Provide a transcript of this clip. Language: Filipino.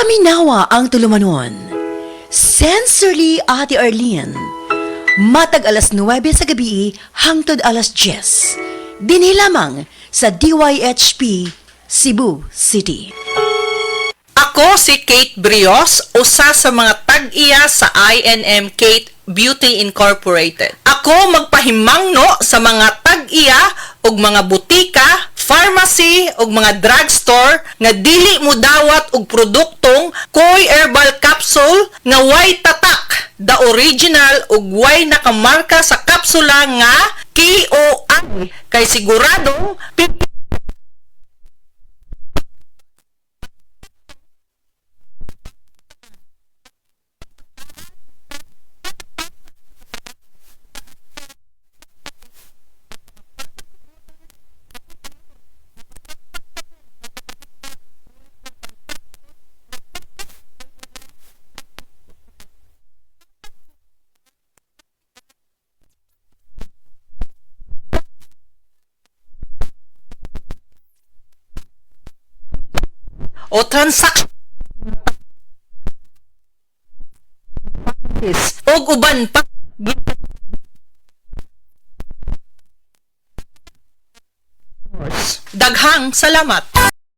Paminawa ang tulumanon. Sensorly Ate Arlene. Matag alas 9 sa gabi hangtod alas 10. Dinhi lamang sa DYHP Cebu City. Ako si Kate Brios, usa sa mga tag-iya sa INM Kate Beauty Incorporated. Ako magpahimangno sa mga tag-iya ug mga butika, pharmacy ug mga drugstore nga dili mo dawat og produktong Koy Herbal Capsule nga way tatak, the original ug way nakamarka sa kapsula nga KOI kay siguradong o transaction og uban pa daghang salamat.